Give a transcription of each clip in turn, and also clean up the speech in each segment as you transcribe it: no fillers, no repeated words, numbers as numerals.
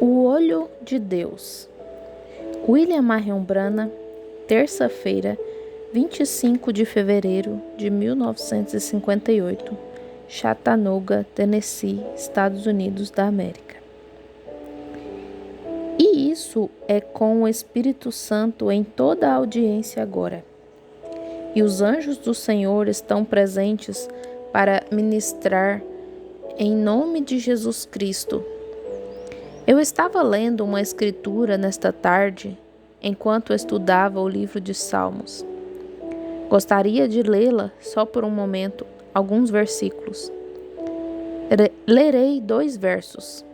O Olho de Deus. William Marion Branham, terça-feira, 25 de fevereiro de 1958, Chattanooga, Tennessee, Estados Unidos da América. E isso é com o Espírito Santo em toda a audiência agora. E os anjos do Senhor estão presentes para ministrar em nome de Jesus Cristo. Eu estava lendo uma escritura nesta tarde, enquanto estudava o livro de Salmos. Gostaria de lê-la só por um momento, alguns versículos. Lerei 2 versos.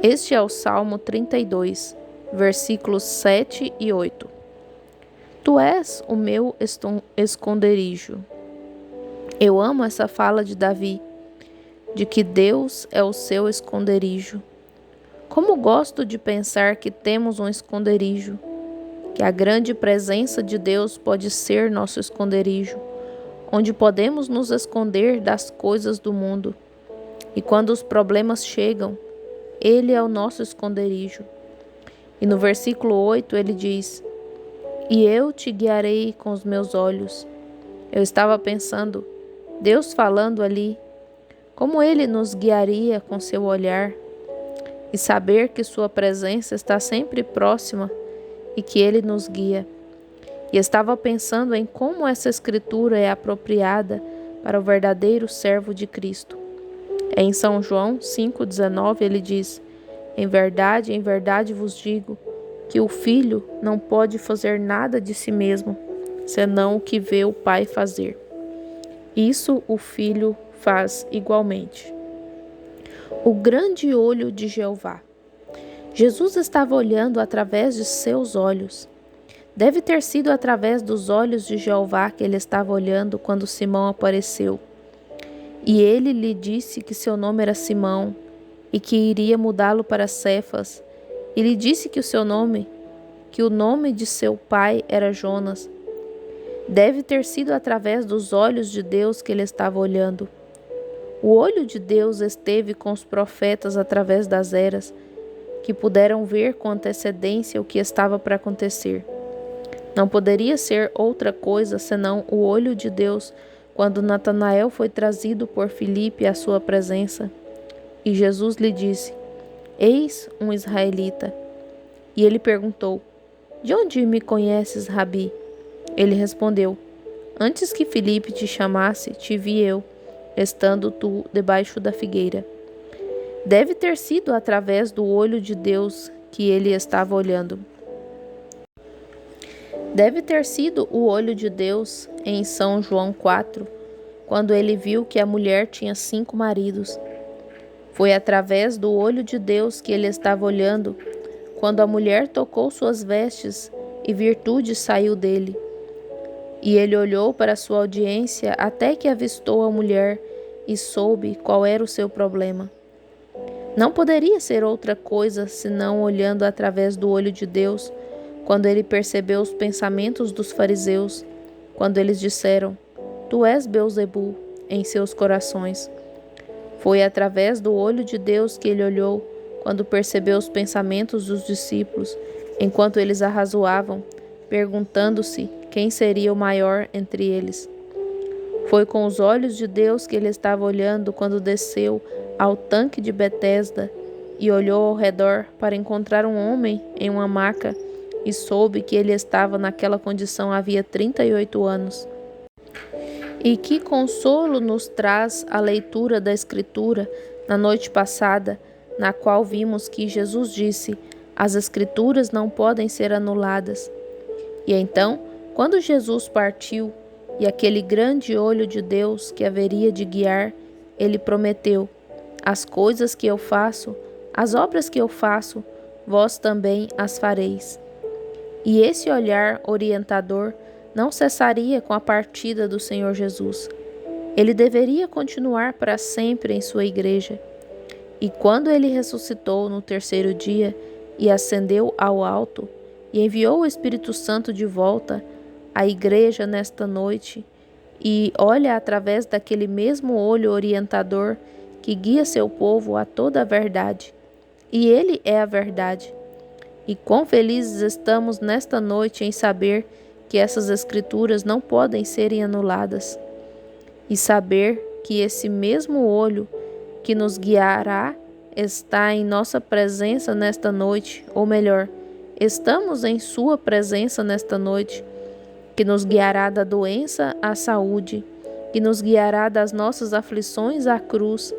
Este é o Salmo 32, versículos 7 e 8. Tu és o meu esconderijo. Eu amo essa fala de Davi, de que Deus é o seu esconderijo. Como gosto de pensar que temos um esconderijo, que a grande presença de Deus pode ser nosso esconderijo, onde podemos nos esconder das coisas do mundo. E quando os problemas chegam, Ele é o nosso esconderijo. E no versículo 8 ele diz: E eu te guiarei com os meus olhos. Eu estava pensando, Deus falando ali, como Ele nos guiaria com seu olhar, e saber que sua presença está sempre próxima e que Ele nos guia. E estava pensando em como essa escritura é apropriada para o verdadeiro servo de Cristo. Em São João 5,19 ele diz: em verdade vos digo, que o Filho não pode fazer nada de si mesmo, senão o que vê o Pai fazer. Isso o Filho faz igualmente. O grande olho de Jeová. Jesus estava olhando através de seus olhos. Deve ter sido através dos olhos de Jeová que ele estava olhando quando Simão apareceu. E ele lhe disse que seu nome era Simão e que iria mudá-lo para Cefas. E lhe disse que o nome de seu pai era Jonas. Deve ter sido através dos olhos de Deus que ele estava olhando. O olho de Deus esteve com os profetas através das eras, que puderam ver com antecedência o que estava para acontecer. Não poderia ser outra coisa senão o olho de Deus quando Natanael foi trazido por Filipe à sua presença. E Jesus lhe disse: Eis um israelita. E ele perguntou: De onde me conheces, Rabi? Ele respondeu: Antes que Filipe te chamasse, te vi eu, estando tu debaixo da figueira. Deve ter sido através do olho de Deus que ele estava olhando. Deve ter sido o olho de Deus em São João 4, quando ele viu que a mulher tinha 5 maridos. Foi através do olho de Deus que ele estava olhando, quando a mulher tocou suas vestes e virtude saiu dele. E ele olhou para sua audiência até que avistou a mulher e soube qual era o seu problema. Não poderia ser outra coisa senão olhando através do olho de Deus, quando ele percebeu os pensamentos dos fariseus, quando eles disseram: Tu és Beelzebul, em seus corações. Foi através do olho de Deus que ele olhou, quando percebeu os pensamentos dos discípulos, enquanto eles arrazoavam, perguntando-se quem seria o maior entre eles. Foi com os olhos de Deus que ele estava olhando quando desceu ao tanque de Betesda e olhou ao redor para encontrar um homem em uma maca e soube que ele estava naquela condição havia 38 anos. E que consolo nos traz a leitura da Escritura na noite passada, na qual vimos que Jesus disse: as Escrituras não podem ser anuladas. E então, quando Jesus partiu, e aquele grande olho de Deus que haveria de guiar, ele prometeu: as coisas que eu faço, as obras que eu faço, vós também as fareis. E esse olhar orientador não cessaria com a partida do Senhor Jesus. Ele deveria continuar para sempre em sua igreja. E quando ele ressuscitou no 3º dia e ascendeu ao alto e enviou o Espírito Santo de volta à igreja nesta noite e olha através daquele mesmo olho orientador que guia seu povo a toda a verdade, e Ele é a verdade. E quão felizes estamos nesta noite em saber que essas escrituras não podem serem anuladas, e saber que esse mesmo olho que nos guiará está em nossa presença nesta noite, ou melhor, estamos em Sua presença nesta noite, que nos guiará da doença à saúde, que nos guiará das nossas aflições à cruz,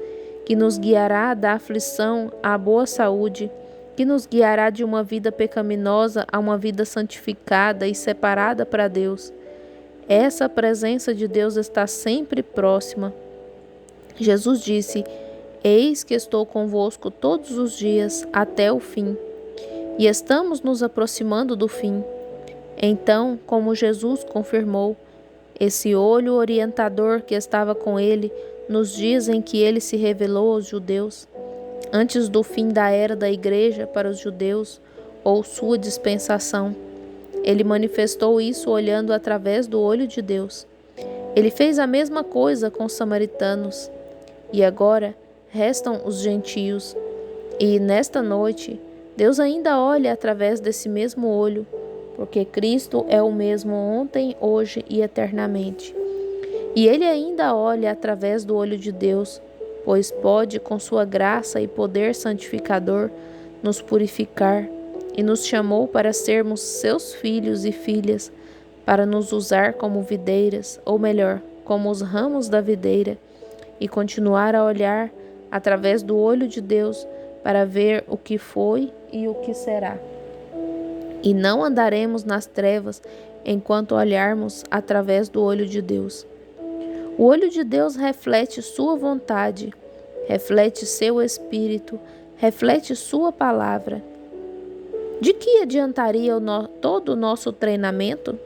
que nos guiará da aflição à boa saúde, que nos guiará de uma vida pecaminosa a uma vida santificada e separada para Deus. Essa presença de Deus está sempre próxima. Jesus disse: Eis que estou convosco todos os dias até o fim. E estamos nos aproximando do fim. Então, como Jesus confirmou, esse olho orientador que estava com ele nos dias em que ele se revelou aos judeus, antes do fim da era da igreja para os judeus, ou sua dispensação, ele manifestou isso olhando através do olho de Deus. Ele fez a mesma coisa com os samaritanos. E agora restam os gentios. E nesta noite, Deus ainda olha através desse mesmo olho, porque Cristo é o mesmo ontem, hoje e eternamente. E Ele ainda olha através do olho de Deus, pois pode, com sua graça e poder santificador, nos purificar, e nos chamou para sermos seus filhos e filhas, para nos usar como videiras, ou melhor, como os ramos da videira, e continuar a olhar através do olho de Deus para ver o que foi e o que será. E não andaremos nas trevas enquanto olharmos através do olho de Deus. O olho de Deus reflete sua vontade, reflete seu espírito, reflete sua palavra. De que adiantaria todo o nosso treinamento?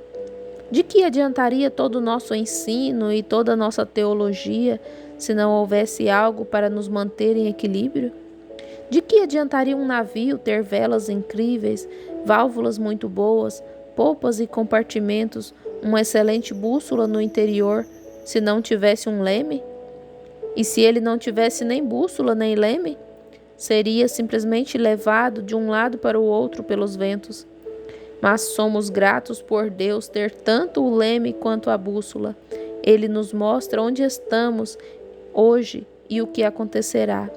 De que adiantaria todo o nosso ensino e toda a nossa teologia se não houvesse algo para nos manter em equilíbrio? De que adiantaria um navio ter velas incríveis, válvulas muito boas, polpas e compartimentos, uma excelente bússola no interior, se não tivesse um leme? E se ele não tivesse nem bússola nem leme, seria simplesmente levado de um lado para o outro pelos ventos. Mas somos gratos por Deus ter tanto o leme quanto a bússola. Ele nos mostra onde estamos hoje e o que acontecerá.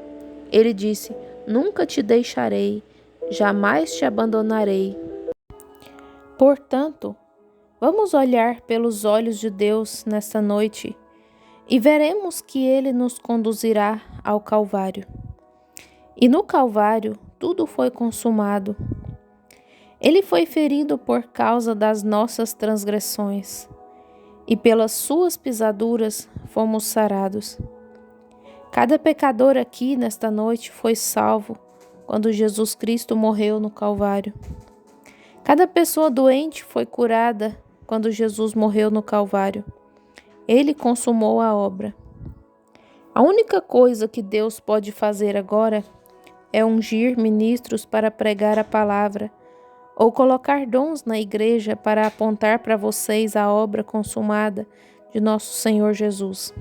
Ele disse: Nunca te deixarei, jamais te abandonarei. Portanto, vamos olhar pelos olhos de Deus nesta noite e veremos que Ele nos conduzirá ao Calvário. E no Calvário tudo foi consumado. Ele foi ferido por causa das nossas transgressões, e pelas suas pisaduras fomos sarados. Cada pecador aqui nesta noite foi salvo quando Jesus Cristo morreu no Calvário. Cada pessoa doente foi curada quando Jesus morreu no Calvário. Ele consumou a obra. A única coisa que Deus pode fazer agora é ungir ministros para pregar a palavra, ou colocar dons na igreja para apontar para vocês a obra consumada de nosso Senhor Jesus.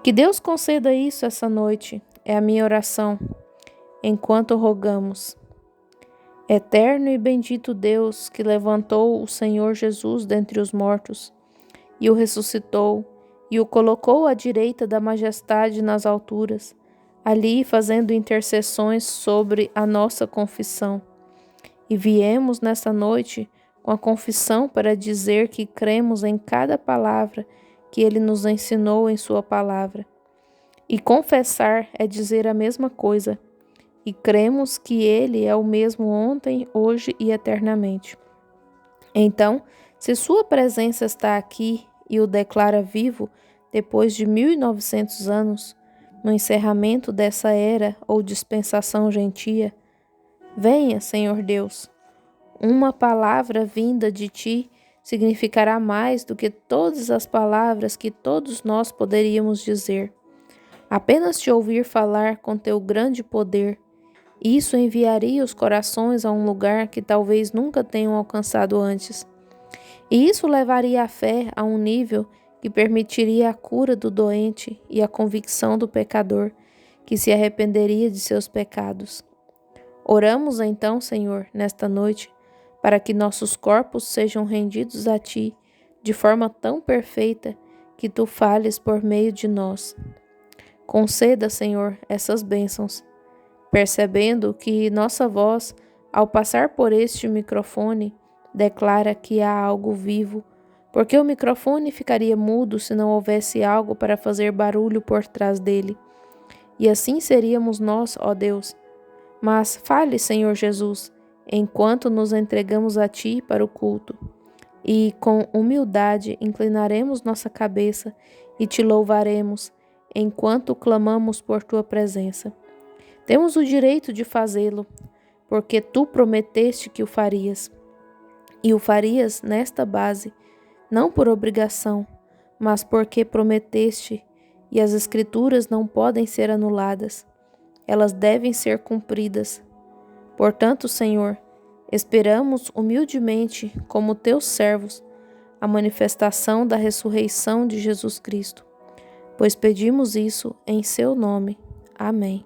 Que Deus conceda isso essa noite, é a minha oração, enquanto rogamos. Eterno e bendito Deus, que levantou o Senhor Jesus dentre os mortos, e o ressuscitou, e o colocou à direita da majestade nas alturas, ali fazendo intercessões sobre a nossa confissão. E viemos nesta noite com a confissão para dizer que cremos em cada palavra que Ele nos ensinou em Sua palavra. E confessar é dizer a mesma coisa. E cremos que Ele é o mesmo ontem, hoje e eternamente. Então, se Sua presença está aqui e o declara vivo depois de 1900 anos, no encerramento dessa era ou dispensação gentia, venha, Senhor Deus. Uma palavra vinda de Ti significará mais do que todas as palavras que todos nós poderíamos dizer. Apenas Te ouvir falar com Teu grande poder, isso enviaria os corações a um lugar que talvez nunca tenham alcançado antes. E isso levaria a fé a um nível que permitiria a cura do doente e a convicção do pecador, que se arrependeria de seus pecados. Oramos então, Senhor, nesta noite, para que nossos corpos sejam rendidos a Ti de forma tão perfeita que Tu fales por meio de nós. Conceda, Senhor, essas bênçãos, percebendo que nossa voz, ao passar por este microfone, declara que há algo vivo, porque o microfone ficaria mudo se não houvesse algo para fazer barulho por trás dele. E assim seríamos nós, ó Deus. Mas fale, Senhor Jesus, enquanto nos entregamos a Ti para o culto, e com humildade inclinaremos nossa cabeça e Te louvaremos, enquanto clamamos por Tua presença. Temos o direito de fazê-lo, porque Tu prometeste que o farias. E o farias nesta base, não por obrigação, mas porque prometeste, e as Escrituras não podem ser anuladas. Elas devem ser cumpridas. Portanto, Senhor, esperamos humildemente, como teus servos, a manifestação da ressurreição de Jesus Cristo, pois pedimos isso em seu nome. Amém.